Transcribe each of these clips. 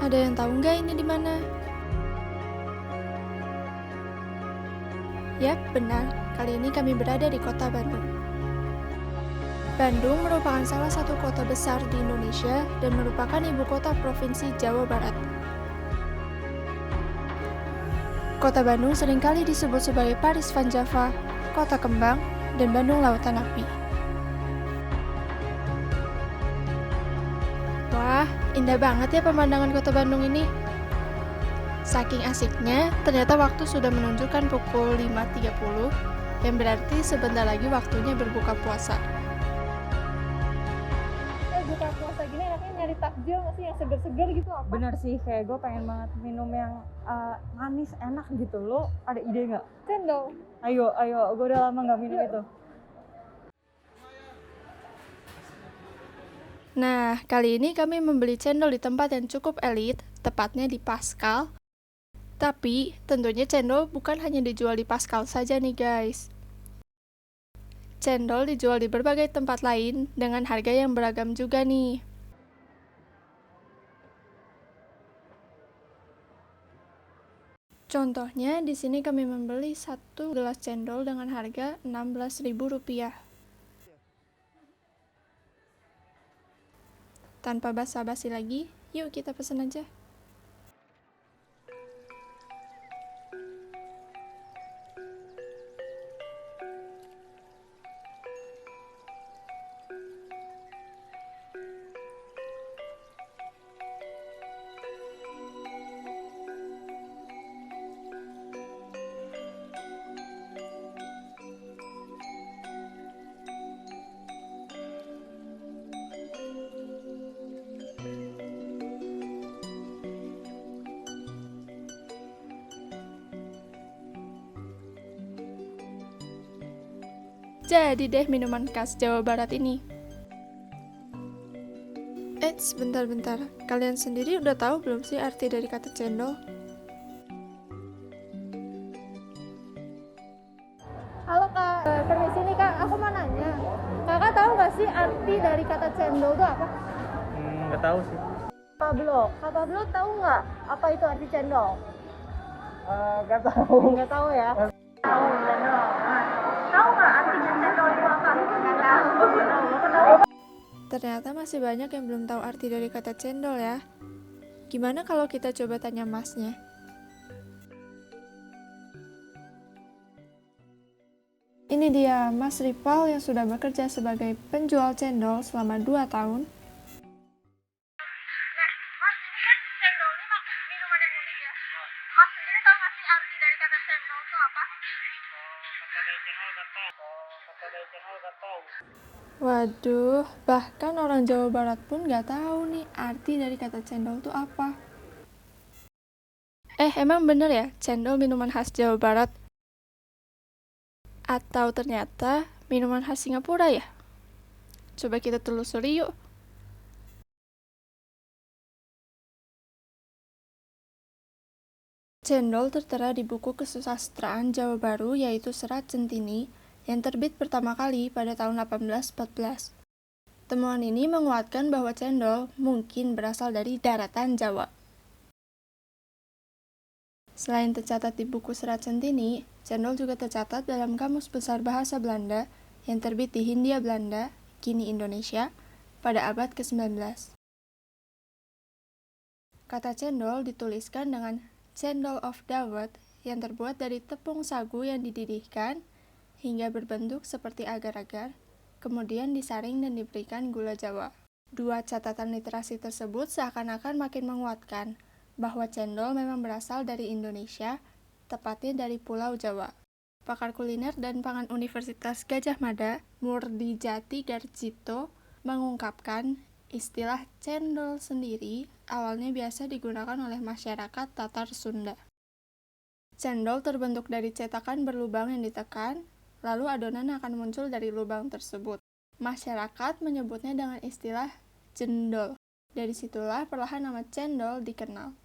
Ada yang tahu nggak ini di mana? Yap, benar. Kali ini kami berada di kota Bandung. Bandung merupakan salah satu kota besar di Indonesia dan merupakan ibu kota Provinsi Jawa Barat. Kota Bandung seringkali disebut sebagai Paris Van Java, Kota Kembang, dan Bandung Lautan Api. Wah, indah banget ya pemandangan kota Bandung ini. Saking asiknya, ternyata waktu sudah menunjukkan pukul 5.30, yang berarti sebentar lagi waktunya berbuka puasa. Buka puasa gini enaknya nyari takjil nggak sih yang seger-seger gitu apa? Bener sih, kayak gue pengen banget minum yang manis, enak gitu. Lo ada ide nggak? Cendol. Ayo, gue udah lama nggak minum itu. Nah, kali ini kami membeli cendol di tempat yang cukup elit, tepatnya di Pascal. Tapi, tentunya cendol bukan hanya dijual di Pascal saja nih guys. Cendol dijual di berbagai tempat lain dengan harga yang beragam juga nih. Contohnya, di sini kami membeli satu gelas cendol dengan harga Rp16.000. Tanpa basa-basi lagi, yuk kita pesan aja. Jadi deh minuman khas Jawa Barat ini. Bentar. Kalian sendiri udah tahu belum sih arti dari kata cendol? Halo Kak, permisi nih Kak, aku mau nanya. Kakak tahu nggak sih arti dari kata cendol itu apa? Nggak tahu sih. Kak Pablo tahu nggak apa itu arti cendol? Nggak tahu. Nggak tahu ya? Tahu cendol. Tahu nggak arti cendol itu apa? Nggak tahu. Ternyata masih banyak yang belum tahu arti dari kata cendol ya. Gimana kalau kita coba tanya masnya? Ini dia Mas Rival yang sudah bekerja sebagai penjual cendol selama 2 tahun. Nah, Mas ini kan cendol ini minuman yang unik ya. Mas sendiri tahu nggak sih arti dari kata cendol itu apa? Waduh, bahkan orang Jawa Barat pun nggak tahu nih arti dari kata cendol itu apa. Emang bener ya, cendol minuman khas Jawa Barat? Atau ternyata minuman khas Singapura ya? Coba kita telusuri yuk. Cendol tertera di buku kesusastraan Jawa Baru yaitu Serat Centini yang terbit pertama kali pada tahun 1814. Temuan ini menguatkan bahwa cendol mungkin berasal dari daratan Jawa. Selain tercatat di buku Serat Centini, cendol juga tercatat dalam Kamus Besar Bahasa Belanda yang terbit di Hindia Belanda, kini Indonesia, pada abad ke-19. Kata cendol dituliskan dengan cendol of dawet yang terbuat dari tepung sagu yang dididihkan hingga berbentuk seperti agar-agar, kemudian disaring dan diberikan gula Jawa. Dua catatan literasi tersebut seakan-akan makin menguatkan bahwa cendol memang berasal dari Indonesia, tepatnya dari Pulau Jawa. Pakar kuliner dan pangan Universitas Gadjah Mada, Murdijati Garjito, mengungkapkan istilah cendol sendiri awalnya biasa digunakan oleh masyarakat Tatar Sunda. Cendol terbentuk dari cetakan berlubang yang ditekan, lalu adonan akan muncul dari lubang tersebut. Masyarakat menyebutnya dengan istilah jendol. Dari situlah perlahan nama cendol dikenal.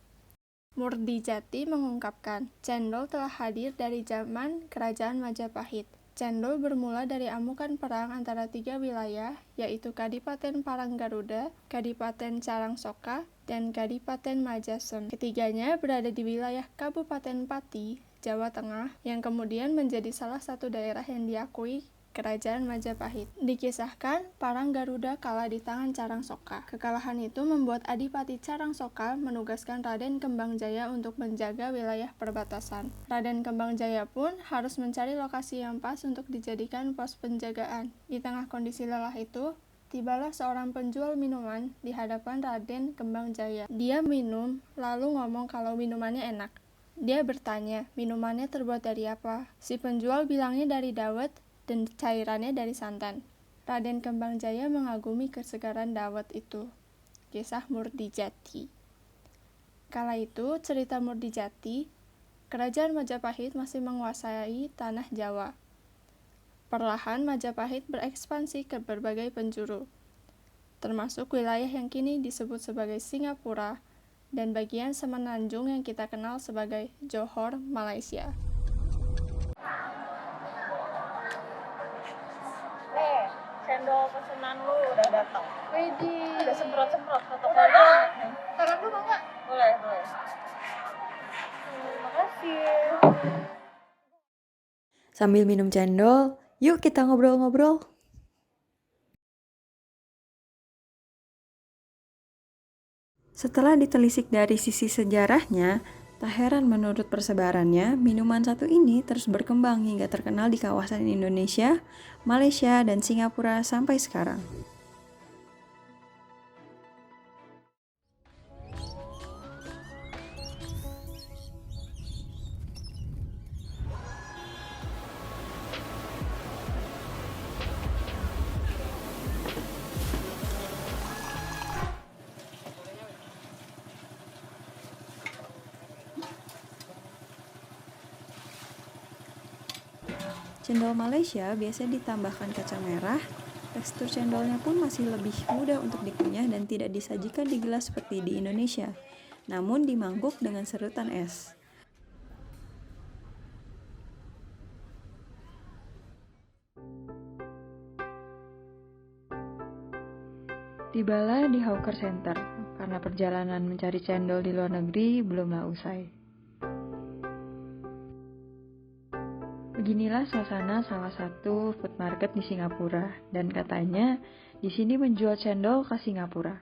Murdijati mengungkapkan, cendol telah hadir dari zaman Kerajaan Majapahit. Cendol bermula dari amukan perang antara 3 wilayah, yaitu Kadipaten Paranggaruda, Kadipaten Carangsoka, dan Kadipaten Majasem. Ketiganya berada di wilayah Kabupaten Pati, Jawa Tengah, yang kemudian menjadi salah satu daerah yang diakui Kerajaan Majapahit. Dikisahkan, Paranggaruda kalah di tangan Carangsoka. Kekalahan itu membuat Adipati Carangsoka menugaskan Raden Kembangjaya untuk menjaga wilayah perbatasan. Raden Kembangjaya pun harus mencari lokasi yang pas untuk dijadikan pos penjagaan. Di tengah kondisi lelah itu, tibalah seorang penjual minuman di hadapan Raden Kembangjaya. Dia minum, lalu ngomong kalau minumannya enak. Dia bertanya, minumannya terbuat dari apa? Si penjual bilangnya dari dawet, dan cairannya dari santan. Raden Kembangjaya mengagumi kesegaran dawet itu. Kisah Murdijati. Kala itu, cerita Murdijati, Kerajaan Majapahit masih menguasai tanah Jawa. Perlahan Majapahit berekspansi ke berbagai penjuru, termasuk wilayah yang kini disebut sebagai Singapura dan bagian semenanjung yang kita kenal sebagai Johor, Malaysia. Cendol pesanan lu udah datang. Widih. Ada semprot-semprot foto-foto. Saran lu mau nggak? Boleh. Terima kasih. Sambil minum cendol, yuk kita ngobrol-ngobrol. Setelah ditelisik dari sisi sejarahnya, tak heran menurut persebarannya, minuman satu ini terus berkembang hingga terkenal di kawasan Indonesia, Malaysia, dan Singapura sampai sekarang. Cendol Malaysia biasa ditambahkan kacang merah. Tekstur cendolnya pun masih lebih mudah untuk dikunyah dan tidak disajikan di gelas seperti di Indonesia, namun dimangkuk dengan serutan es. Tibalah di Hawker Center, karena perjalanan mencari cendol di luar negeri belumlah usai. Beginilah suasana salah satu food market di Singapura, dan katanya di sini menjual cendol khas Singapura.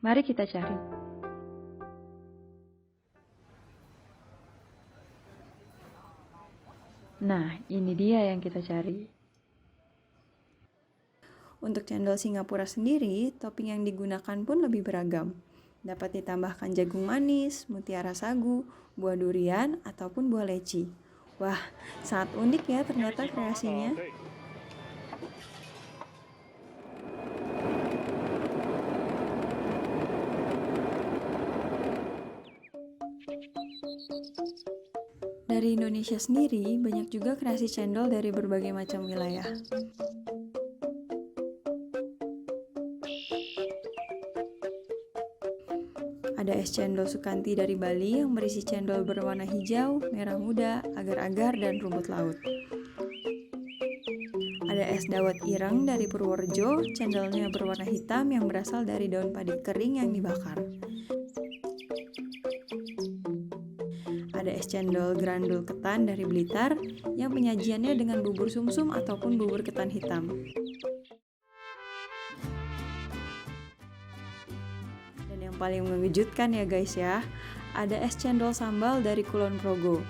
Mari kita cari. Nah, ini dia yang kita cari. Untuk cendol Singapura sendiri, topping yang digunakan pun lebih beragam. Dapat ditambahkan jagung manis, mutiara sagu, buah durian, ataupun buah leci. Wah, sangat unik ya ternyata kreasinya. Dari Indonesia sendiri, banyak juga kreasi cendol dari berbagai macam wilayah. Ada es cendol Sukanti dari Bali yang berisi cendol berwarna hijau, merah muda, agar-agar, dan rumput laut. Ada es dawet ireng dari Purworejo, cendolnya berwarna hitam yang berasal dari daun padi kering yang dibakar. Ada es cendol grandul ketan dari Blitar yang penyajiannya dengan bubur sumsum ataupun bubur ketan hitam. Yang paling mengejutkan ya guys ya, ada es cendol sambal dari Kulon Progo.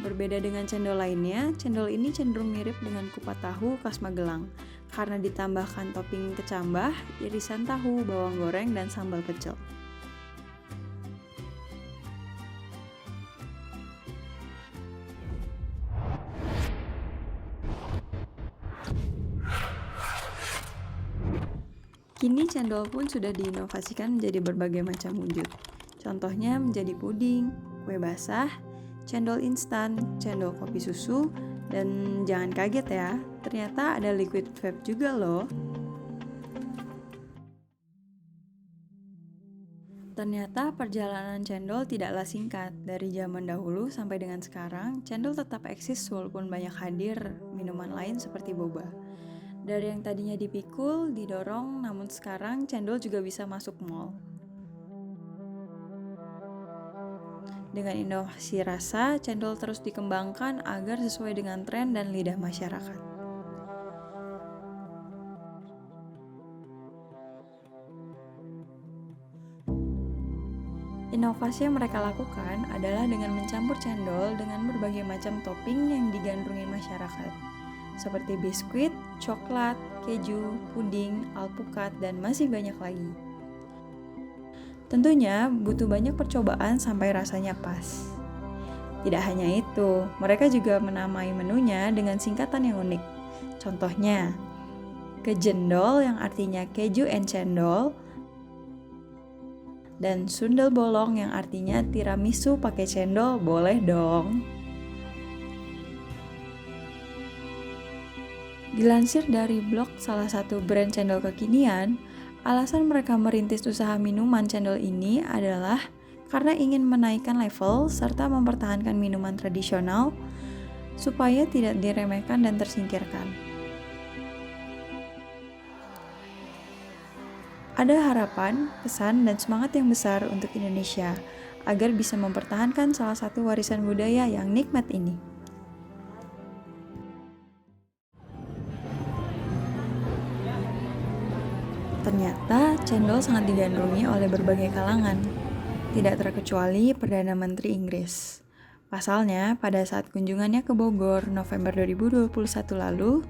Berbeda dengan cendol lainnya, cendol ini cenderung mirip dengan kupat tahu khas Magelang karena ditambahkan topping kecambah, irisan tahu, bawang goreng, dan sambal pecel. Kini cendol pun sudah diinovasikan menjadi berbagai macam wujud. Contohnya menjadi puding, kue basah, cendol instan, cendol kopi susu, dan jangan kaget ya, ternyata ada liquid vape juga loh. Ternyata perjalanan cendol tidaklah singkat. Dari zaman dahulu sampai dengan sekarang, cendol tetap eksis walaupun banyak hadir minuman lain seperti boba. Dari yang tadinya dipikul, didorong, namun sekarang cendol juga bisa masuk mall. Dengan inovasi rasa, cendol terus dikembangkan agar sesuai dengan tren dan lidah masyarakat. Inovasi yang mereka lakukan adalah dengan mencampur cendol dengan berbagai macam topping yang digandrungi masyarakat, seperti biskuit, coklat, keju, puding, alpukat, dan masih banyak lagi. Tentunya butuh banyak percobaan sampai rasanya pas. Tidak hanya itu, mereka juga menamai menunya dengan singkatan yang unik. Contohnya, kejendol yang artinya keju and cendol, dan sundel bolong yang artinya tiramisu pakai cendol, boleh dong. Dilansir dari blog salah satu brand cendol kekinian, alasan mereka merintis usaha minuman cendol ini adalah karena ingin menaikkan level serta mempertahankan minuman tradisional supaya tidak diremehkan dan tersingkirkan. Ada harapan, pesan, dan semangat yang besar untuk Indonesia agar bisa mempertahankan salah satu warisan budaya yang nikmat ini. Ternyata cendol sangat digandrungi oleh berbagai kalangan, tidak terkecuali Perdana Menteri Inggris. Pasalnya, pada saat kunjungannya ke Bogor November 2021 lalu,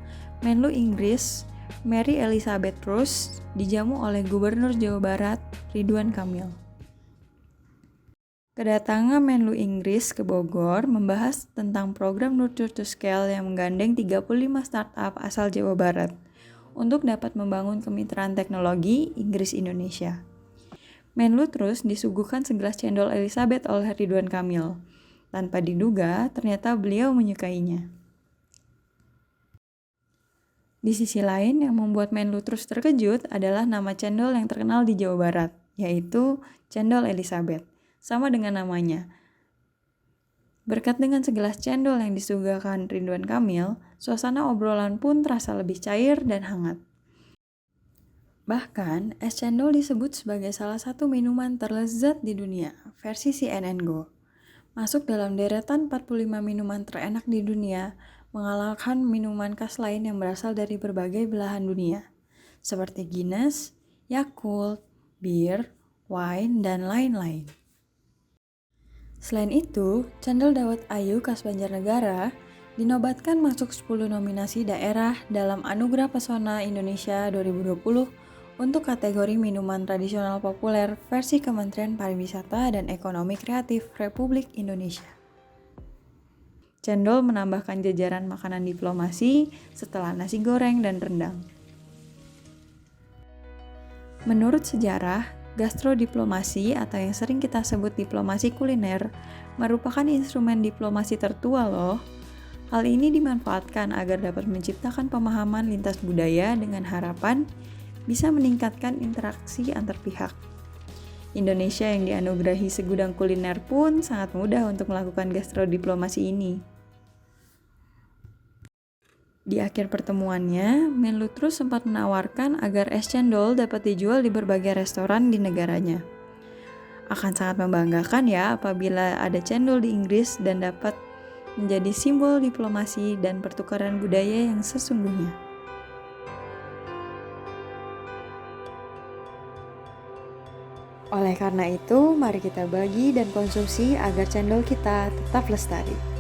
Menlu Inggris Mary Elizabeth Truss dijamu oleh Gubernur Jawa Barat Ridwan Kamil. Kedatangan Menlu Inggris ke Bogor membahas tentang program Nurture to Scale yang menggandeng 35 startup asal Jawa Barat untuk dapat membangun kemitraan teknologi Inggris-Indonesia. Menlu terus disuguhkan segelas cendol Elizabeth oleh Ridwan Kamil. Tanpa diduga, ternyata beliau menyukainya. Di sisi lain, yang membuat Menlu terus terkejut adalah nama cendol yang terkenal di Jawa Barat, yaitu cendol Elizabeth, sama dengan namanya. Berkat dengan segelas cendol yang disuguhkan Ridwan Kamil, suasana obrolan pun terasa lebih cair dan hangat. Bahkan, es cendol disebut sebagai salah satu minuman terlezat di dunia, versi CNN Go. Masuk dalam deretan 45 minuman terenak di dunia, mengalahkan minuman khas lain yang berasal dari berbagai belahan dunia, seperti Guinness, Yakult, bir, wine, dan lain-lain. Selain itu, cendol dawet ayu khas Banjarnegara dinobatkan masuk 10 nominasi daerah dalam Anugerah Pesona Indonesia 2020 untuk kategori minuman tradisional populer versi Kementerian Pariwisata dan Ekonomi Kreatif Republik Indonesia. Cendol menambahkan jajaran makanan diplomasi setelah nasi goreng dan rendang. Menurut sejarah, gastrodiplomasi atau yang sering kita sebut diplomasi kuliner merupakan instrumen diplomasi tertua loh. Hal ini dimanfaatkan agar dapat menciptakan pemahaman lintas budaya dengan harapan bisa meningkatkan interaksi antar pihak. Indonesia yang dianugerahi segudang kuliner pun sangat mudah untuk melakukan gastrodiplomasi ini. Di akhir pertemuannya, Menlu terus sempat menawarkan agar es cendol dapat dijual di berbagai restoran di negaranya. Akan sangat membanggakan ya apabila ada cendol di Inggris dan dapat menjadi simbol diplomasi dan pertukaran budaya yang sesungguhnya. Oleh karena itu, mari kita bagi dan konsumsi agar cendol kita tetap lestari.